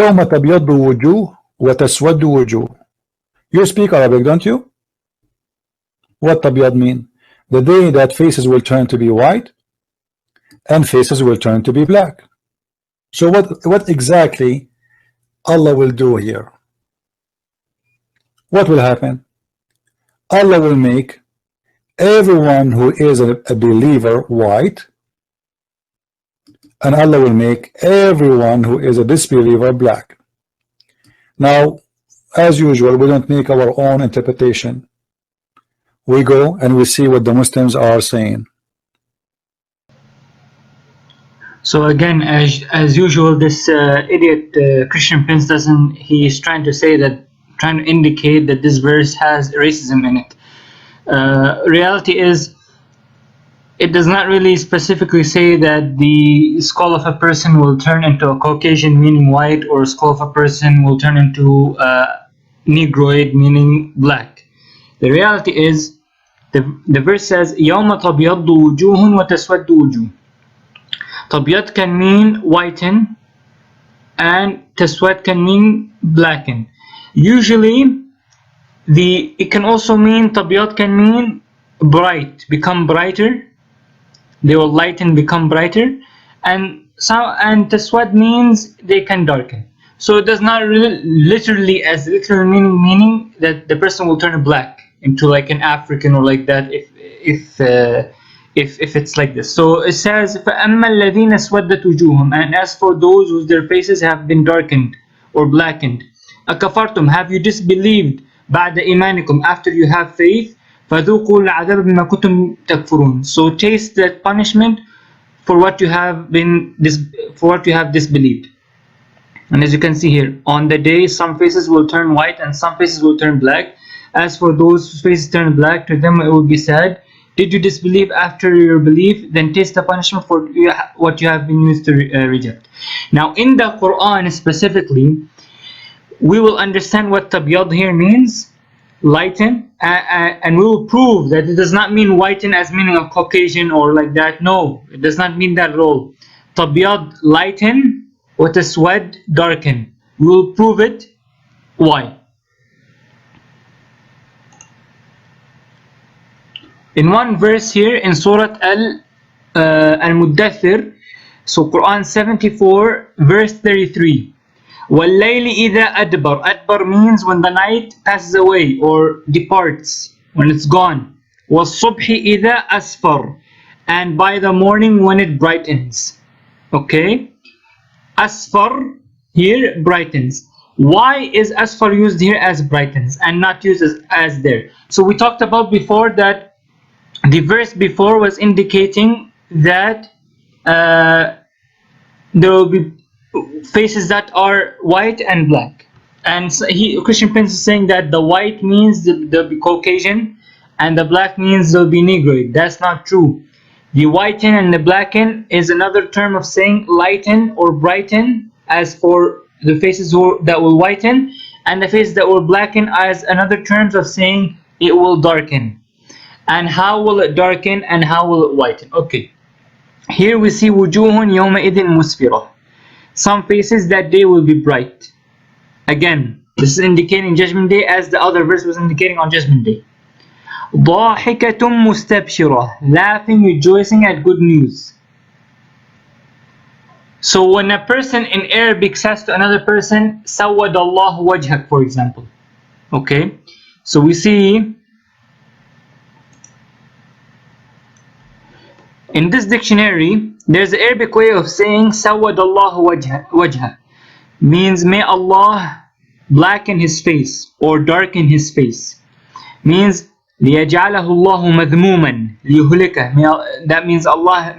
يوم تبيض وجوه وتسود وجوه. You speak Arabic, don't you? What tabyad mean? The day that faces will turn to be white and faces will turn to be black. So what exactly Allah will do here? What will happen? Allah will make everyone who is a believer white, and Allah will make everyone who is a disbeliever black. Now, as usual, we don't make our own interpretation. We go and we see what the Muslims are saying. So again, as usual, this idiot Christian Prince he's trying to say that, trying to indicate that this verse has racism in it. Reality is, it does not really specifically say that the skull of a person will turn into a Caucasian, meaning white, or a skull of a person will turn into a Negroid, meaning black. The reality is, the verse says, يَوْمَ تَبْيَضُّ وُجُوهٌ وَتَسْوَدُّ وُجُوهٌ. Tabyad can mean whiten, and taswad can mean blacken. Usually, it can also mean, tabyad can mean bright, become brighter. They will lighten, become brighter, and taswad means they can darken. So it does not really literally, as literal meaning that the person will turn black into like an African or like that, if it's like this. So it says, فَأَمَّا الَّذِينَ اسْوَدَّتْ وُجُوهُمْ, and as for those whose their faces have been darkened or blackened, أَكَفَرْتُمْ, have you disbelieved, بَعْدَ إِيمَانِكُمْ, after you have faith, فَذُوقُوا الْعَذَابَ بِمَا كُنْتُمْ تَكْفُرُونَ, so taste that punishment for what you have disbelieved. And as you can see here, on the day some faces will turn white and some faces will turn black. As for those whose faces turn black, to them it will be said, did you disbelieve after your belief? Then taste the punishment for what you have been used to reject. Now in the Quran specifically, we will understand what tabyad here means, lighten, and we will prove that it does not mean whiten as meaning of Caucasian or like that. No, it does not mean that at all. Tabyad, lighten, wa taswad, darken. We will prove it. Why? In one verse here in Surah Al-Muddathir, so Quran 74 verse 33, وَاللَّيْلِ إِذَا أَدْبَرَ. Adbar means when the night passes away or departs, when it's gone. وَالصُّبْحِ إِذَا أَسْفَرَ, and by the morning when it brightens. Okay, Asfar here brightens. Why is Asfar used here as brightens and not used as there? So we talked about before that the verse before was indicating that there will be faces that are white and black, and so Christian Prince is saying that the white means they'll be Caucasian and the black means they'll be Negroid. That's not true. The whiten and the blacken is another term of saying lighten or brighten, as for the faces that will whiten, and the faces that will blacken as another terms of saying it will darken. And how will it darken and how will it whiten? Okay, here we see wujuhun yawma idin musfira. Some faces that day will be bright. Again, this is indicating Judgment Day, as the other verse was indicating on Judgment Day. ضَاحِكَةٌ مُسْتَبْشِرَةٌ, laughing, rejoicing at good news. So when a person in Arabic says to another person, سَوَّدَ اللَّهُ وَجْهَكَ, for example. Okay, so we see in this dictionary, there's an Arabic way of saying سَوَّدَ اللَّهُ وَجْهَ, means may Allah blacken his face or darken his face. Means لِيَجْعَلَهُ اللَّهُ مَذْمُومًا لِيُهْلِكَهُ, that means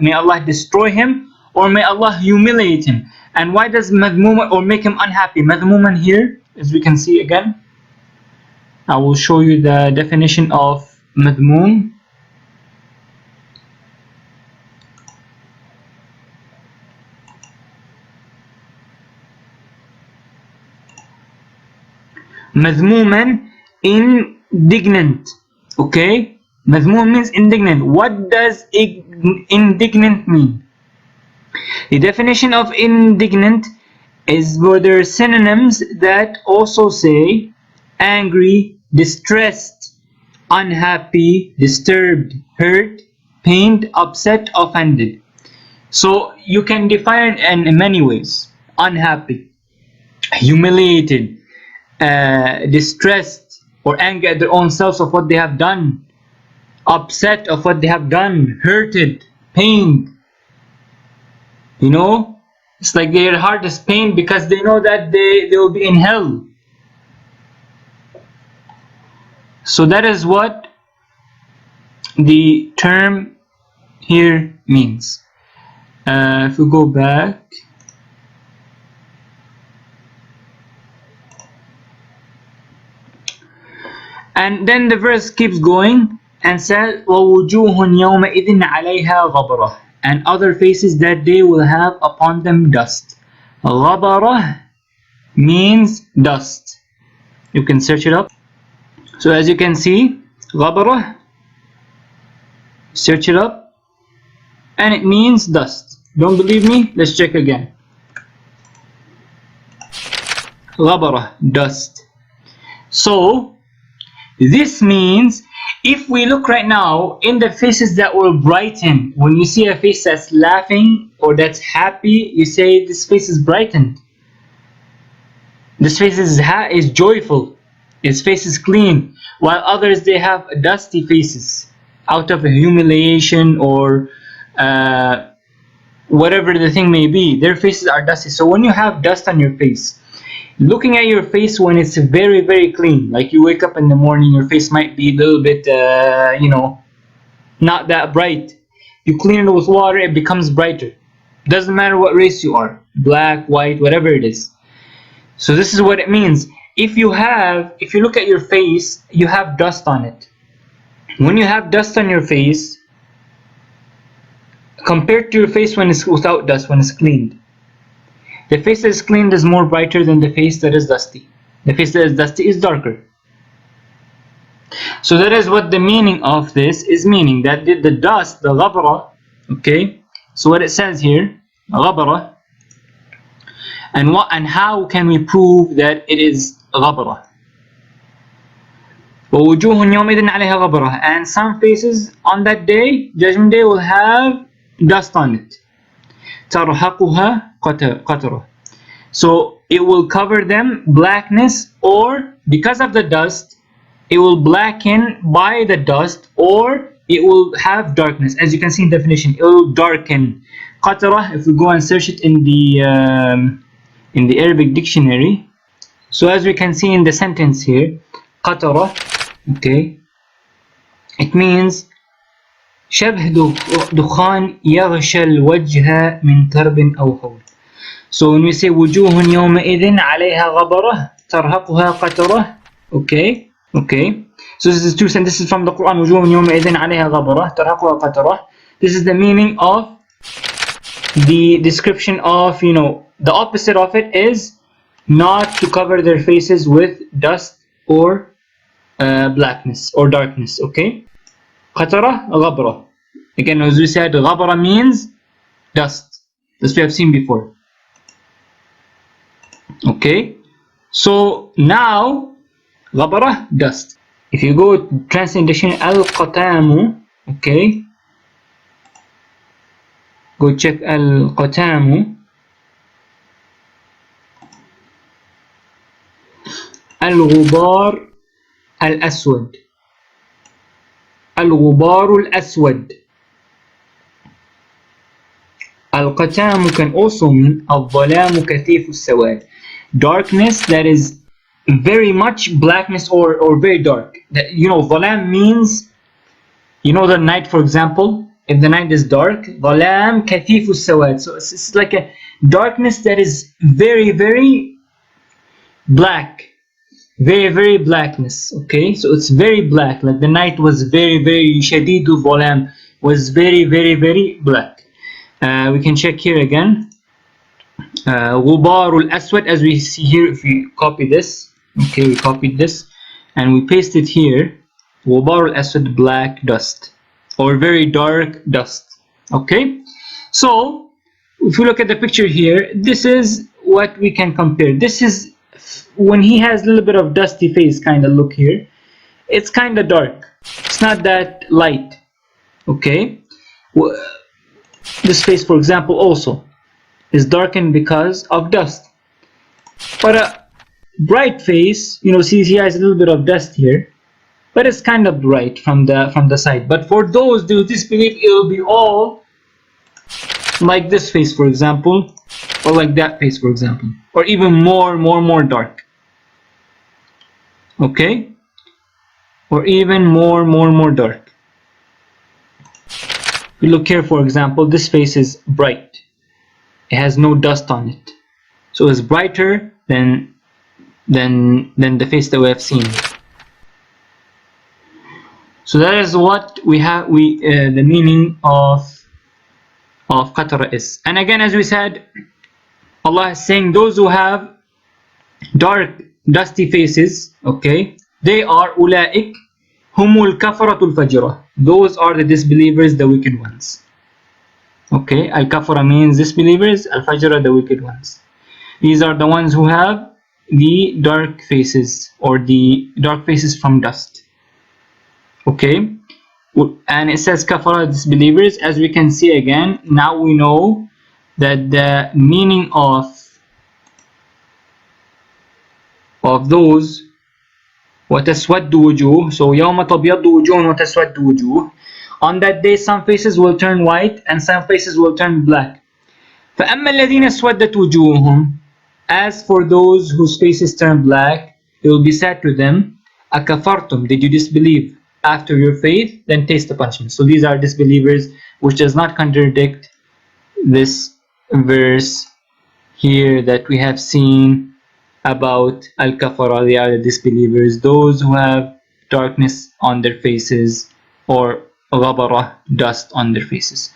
may Allah destroy him, or may Allah humiliate him. And why does madhmuman or make him unhappy? Madhmuman here, as we can see again, I will show you the definition of madhmum. Madhmuman, indignant. Okay, madhmum means indignant. What does indignant mean? The definition of indignant is where there are synonyms that also say angry, distressed, unhappy, disturbed, hurt, pained, upset, offended. So you can define it in many ways. Unhappy, humiliated, distressed or angry at their own selves of what they have done, upset of what they have done, hurted, pained. You know, it's like their heart is pained because they know that they will be in hell. So that is what the term here means. If we go back, and then the verse keeps going and says وَوُجُوهٌ يَوْمَئِذٍ عَلَيْهَا غَبْرَةٌ, and other faces that day will have upon them dust. غَبَرَةٌ means dust. You can search it up. So as you can see, غَبَرَةٌ, search it up, and it means dust. Don't believe me? Let's check again. غَبَرَةٌ, dust. So this means if we look right now in the faces that will brighten, when you see a face that's laughing or that's happy, you say this face is brightened. This face is joyful. His face is clean. While others, they have dusty faces out of a humiliation or whatever the thing may be. Their faces are dusty. So when you have dust on your face, looking at your face when it's very, very clean, like you wake up in the morning, your face might be a little bit, you know, not that bright. You clean it with water, it becomes brighter. Doesn't matter what race you are, black, white, whatever it is. So this is what it means. If you look at your face, you have dust on it. When you have dust on your face, compared to your face when it's without dust, when it's cleaned, the face that is cleaned is more brighter than the face that is dusty. The face that is dusty is darker. So that is what the meaning of this is, meaning that the dust, the ghabra, okay? So what it says here, ghabra, and how can we prove that it is ghabra? وَوُجُوهٌ يَوْمَئِذٍ عَلَيْهَا غَبْرَةٌ, and some faces on that day, judgment day, will have dust on it. تَرْهَقُهَا قَتْرَةٌ. So it will cover them blackness, or because of the dust, it will blacken by the dust, or it will have darkness. As you can see in definition, it will darken. قَتْرَة, if we go and search it in the Arabic dictionary, so as we can see in the sentence here, قَتْرَة, okay, it means شبه دخان يغشى الوجه من كرب أو حول. So when we say وجوه يومئذ عليها غبرة ترهقها قترة, okay, so this is two sentences from the Quran. وجوه يومئذ عليها غبرة ترهقها قترة. This is the meaning of the description of, you know, the opposite of it is not to cover their faces with dust or blackness or darkness, okay. قترة, غبرة. Again, as we said, غبرة means dust, as we have seen before. Okay, so now غبرة, dust. If you go to translation al-qatamu, okay, go check al-qatamu. al-ghubar al-aswad. al-ghubar al-aswad. Al-qatamu can also mean al-dhalamu kathifu sawad, darkness that is very much blackness or very dark. That, you know, dhalam means, you know, the night, for example, if the night is dark, dhalam kathifu sawad, so it's like a darkness that is very, very black, very, very blackness, okay. So it's very black, like the night was very, very shadidu dhalam, was very, very, very black. We can check here again. Ghubarul Aswad, as we see here, if we copy this, okay, we copied this and we paste it here. Ghubarul Aswad, black dust or very dark dust, okay. So if you look at the picture here, this is what we can compare. This is when he has a little bit of dusty face kind of look here. It's kind of dark. It's not that light. Okay. This face, for example, also is darkened because of dust. But a bright face, you know, see he has a little bit of dust here, but it's kind of bright from the side. But for those who disbelieve, it will be all like this face, for example, or like that face, for example, or even more dark. Okay, or even more dark. If you look here, for example, this face is bright. It has no dust on it, so it's brighter than the face that we have seen. So that is what we have. The meaning of qatra is. And again, as we said, Allah is saying those who have dark, dusty faces, okay, they are ulaik humul kafaratul fajra. Those are the disbelievers, the wicked ones. Okay, al kafara means disbelievers, al fajra the wicked ones. These are the ones who have the dark faces, or the dark faces from dust. Okay, and it says kafara, disbelievers. As we can see again, now we know that the meaning of those وَتَسْوَدُّ وُجُوهٌ, so يَوْمَ تَبْيَضُّ وُجُوهٌ وَتَسْوَدُّ وُجُوهٌ. On that day, some faces will turn white and some faces will turn black. فَأَمَّا الَّذِينَ اسْوَدَّتْ وُجُوهُهُمْ, as for those whose faces turn black, it will be said to them, أَكَفَرْتُمْ, did you disbelieve after your faith? Then taste the punishment. So these are disbelievers, which does not contradict this verse here that we have seen about al-kafara. They are the disbelievers, those who have darkness on their faces, or ghabara, dust on their faces.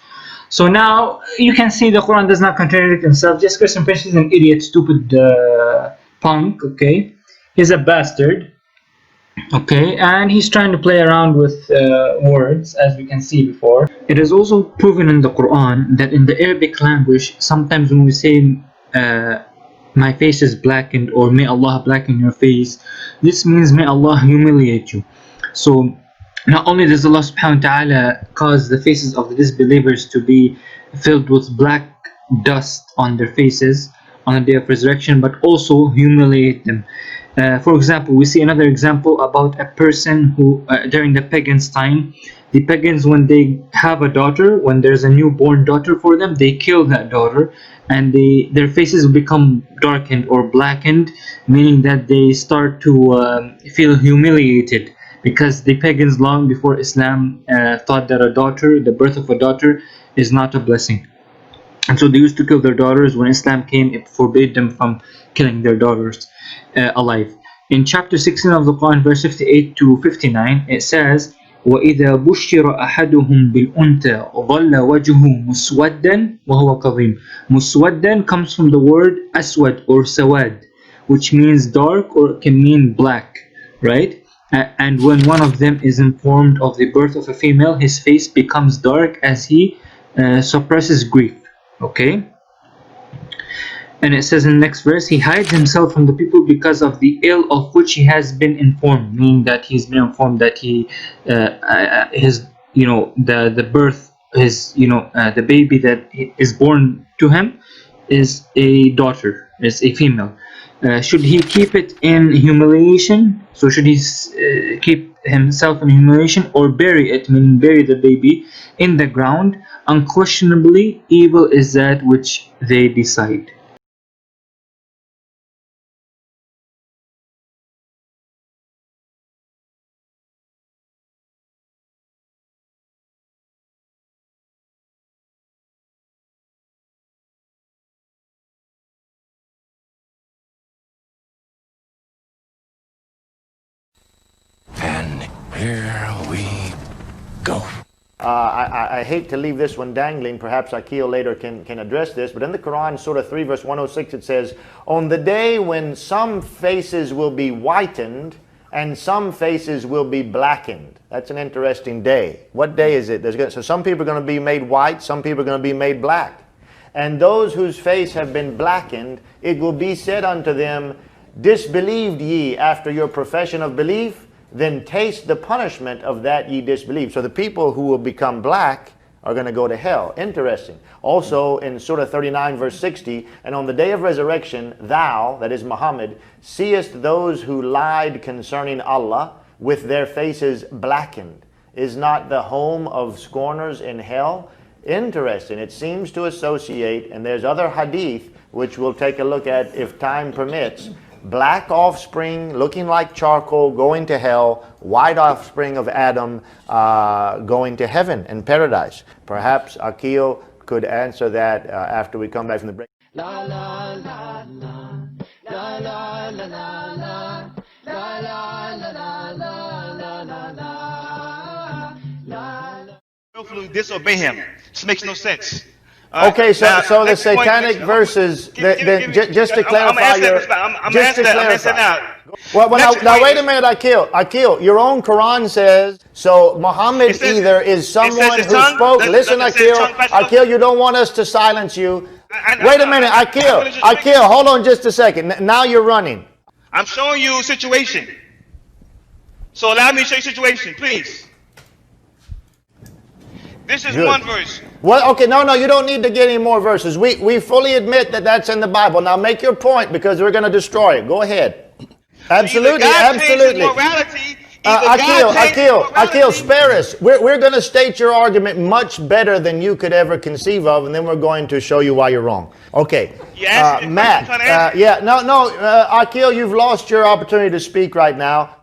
So now you can see the Quran does not contradict himself. Just Christian Prince is an idiot, stupid punk, okay? He's a bastard, okay? And he's trying to play around with words, as we can see before. It is also proven in the Quran that in the Arabic language, sometimes when we say my face is blackened, or may Allah blacken your face, this means may Allah humiliate you. So not only does Allah subhanahu wa ta'ala cause the faces of the disbelievers to be filled with black dust on their faces on the day of resurrection, but also humiliate them. For example, we see another example about a person who during the pagans' time, the pagans, when they have a daughter, when there's a newborn daughter for them, they kill that daughter, and their faces become darkened or blackened, meaning that they start to feel humiliated, because the pagans long before Islam thought that the birth of a daughter is not a blessing. And so they used to kill their daughters. When Islam came, it forbade them from killing their daughters alive. In chapter 16 of the Quran, verse 58 to 59, it says, وَإِذَا بُشِّرَ أَحَدُهُمْ بِالْأُنْثَى ظَلَّ وَجْهُهُ مُسْوَدًّا وَهُوَ كَظِيمٌ. Muswaddan comes from the word aswad or sawad, which means dark or can mean black, right? And when one of them is informed of the birth of a female, his face becomes dark as he suppresses grief. Okay, and it says in the next verse, he hides himself from the people because of the ill of which he has been informed, meaning that he's been informed that his the birth, the baby that is born to him is a daughter, is a female. Should he keep it in humiliation? So should he keep himself in humiliation, or bury it, meaning bury the baby in the ground? Unquestionably, evil is that which they decide. And here we go. I hate to leave this one dangling. Perhaps Akil later can address this. But in the Quran, Surah 3, verse 106, it says, on the day when some faces will be whitened and some faces will be blackened. That's an interesting day. What day is it? So some people are going to be made white, some people are going to be made black. And those whose face have been blackened, it will be said unto them, disbelieved ye after your profession of belief? Then taste the punishment of that ye disbelieve. So the people who will become black are going to go to hell. Interesting. Also in Surah 39 verse 60, and on the day of resurrection, thou, that is Muhammad, seest those who lied concerning Allah with their faces blackened. Is not the home of scorners in hell? Interesting. It seems to associate, and there's other hadith which we'll take a look at if time permits, black offspring looking like charcoal going to hell, white offspring of Adam going to heaven and paradise. Perhaps Akil could answer that after we come back from the break. La la la la la la la la la la la la la la. Willfully disobey him. This makes no sense. Okay, so the satanic verses, just to clarify Well, now wait a minute, Akil, your own Quran says, so Muhammad either is someone who spoke, listen Akil, you don't want us to silence you. Wait a minute, Akil, hold on just a second. Now you're running. I'm showing you a situation. So allow me to show you a situation, please. This is one verse. Well, okay, no, you don't need to get any more verses. We fully admit that that's in the Bible. Now make your point because we're going to destroy it. Go ahead. Absolutely. Akil, spare us. We're going to state your argument much better than you could ever conceive of, and then we're going to show you why you're wrong. Okay. Matt. Akil, you've lost your opportunity to speak right now.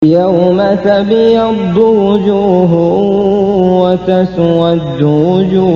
يوم تبيض وجوه وتسود وجوه